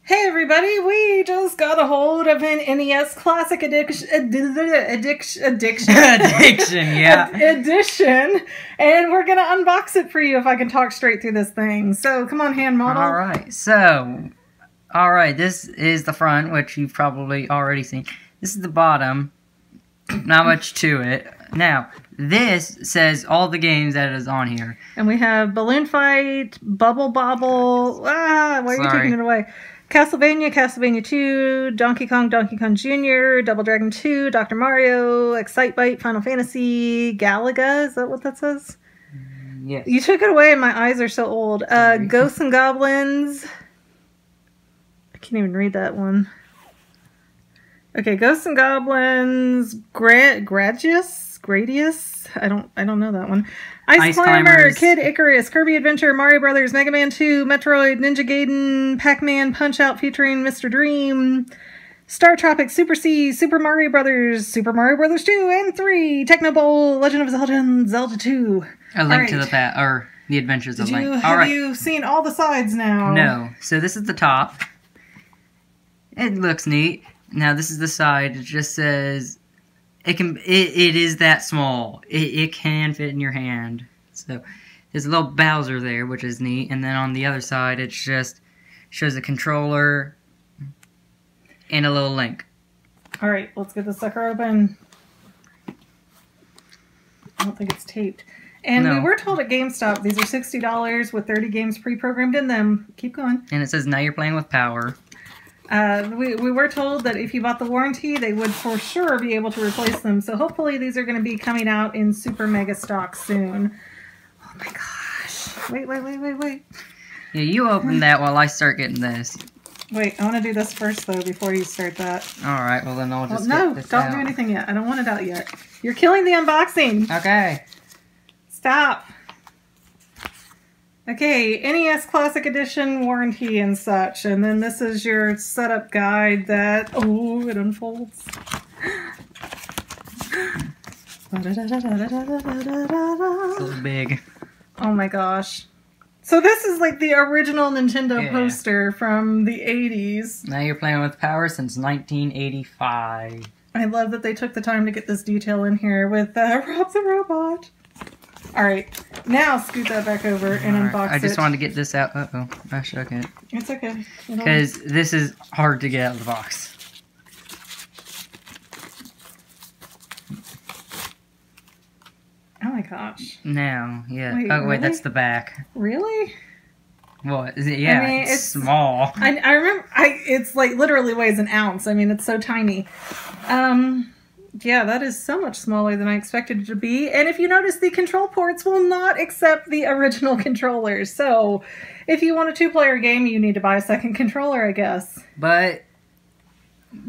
Hey everybody, we just got a hold of an NES Classic Addiction, yeah. edition, and we're gonna unbox it for you if I can talk straight through this thing. So come on, hand model. Alright, this is the front, which you've probably already seen. This is the bottom. Not much to it. Now, this says all the games that is on here. And we have Balloon Fight, Bubble Bobble, why are you taking it away? Castlevania, Castlevania 2, Donkey Kong Jr., Double Dragon 2, Dr. Mario, Excitebike, Final Fantasy, Galaga, is that what that says? Yes. You took it away and my eyes are so old. Ghosts and Goblins. I can't even read that one. Okay, Ghosts and Goblins, Gradius? I don't know that one. Ice Climber, Kid Icarus, Kirby Adventure, Mario Brothers, Mega Man 2, Metroid, Ninja Gaiden, Pac-Man Punch-Out featuring Mr. Dream, Star Tropics, Super C, Super Mario Brothers 2 and 3, Techno Bowl, Legend of Zelda, and Zelda 2. A Link to the Past, or The Adventures of Link. Have you seen all the sides now? No. So this is the top. It looks neat. Now this is the side. It just says it is that small. It can fit in your hand. So there's a little Bowser there, which is neat. And then on the other side, it just shows a controller and a little Link. All right, let's get the sucker open. I don't think it's taped. And we were told at GameStop these are $60 with 30 games pre-programmed in them. Keep going. And it says now you're playing with power. We were told that if you bought the warranty, they would for sure be able to replace them. So hopefully these are going to be coming out in super mega stock soon. Oh my gosh. Wait. Yeah, you open that while I start getting this. Wait, I want to do this first, though, before you start that. Alright, well then I'll just get this out. No, don't do anything yet. I don't want it out yet. You're killing the unboxing. Okay. Stop. Okay, NES Classic Edition warranty and such. And then this is your setup guide that... Oh, it unfolds. So big. Oh my gosh. So this is like the original Nintendo poster from the 80s. Now you're playing with power since 1985. I love that they took the time to get this detail in here with Rob the Robot. Alright, now scoot that back over and unbox it. I just wanted to get this out. Uh-oh, I shook it. It's okay. Because this is hard to get out of the box. Oh my gosh. Now, yeah. Wait, wait, really? that's the back. Really? What? Is it? Yeah, I mean, it's small. I remember, it's like literally weighs an ounce. I mean, it's so tiny. Yeah, that is so much smaller than I expected it to be. And if you notice, the control ports will not accept the original controllers. So, if you want a two-player game, you need to buy a second controller, I guess. But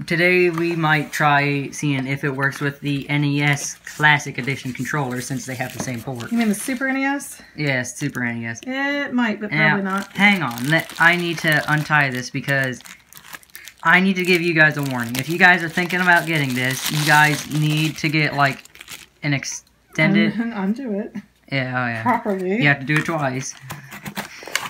today we might try seeing if it works with the NES Classic Edition controller, since they have the same port. You mean the Super NES? Yes, Super NES. It might, but probably not. Hang on. I need to untie this because I need to give you guys a warning. If you guys are thinking about getting this, you guys need to get, like, an extended... Undo it. Yeah. Properly. You have to do it twice.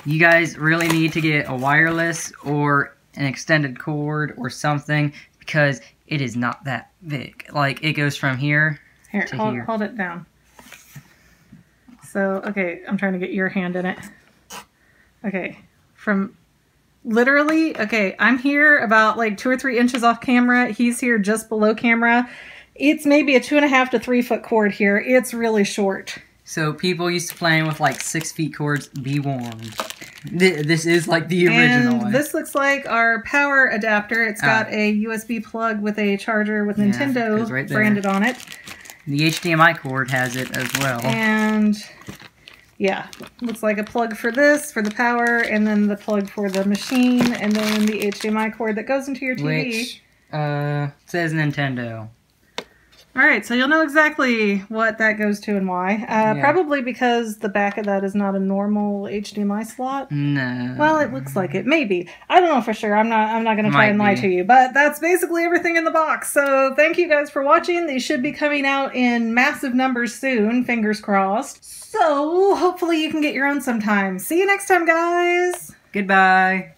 You guys really need to get a wireless or an extended cord or something because it is not that big. Like, it goes from here to here. Hold it down. So, okay, I'm trying to get your hand in it. Okay, from... Literally, okay, I'm here about like 2 or 3 inches off camera. He's here just below camera. It's maybe a 2.5 to 3 foot cord here. It's really short. So people used to playing with like 6 feet cords. Be warned. This is like the original one. This looks like our power adapter. It's got a USB plug with a charger with Nintendo branded on it. The HDMI cord has it as well. And... yeah, looks like a plug for this, for the power, and then the plug for the machine, and then the HDMI cord that goes into your TV. Which, says Nintendo. Alright, so you'll know exactly what that goes to and why. Probably because the back of that is not a normal HDMI slot. No. Well, it looks like it. Maybe. I don't know for sure. I'm not going to try and lie to you. But that's basically everything in the box. So thank you guys for watching. These should be coming out in massive numbers soon. Fingers crossed. So hopefully you can get your own sometime. See you next time, guys. Goodbye.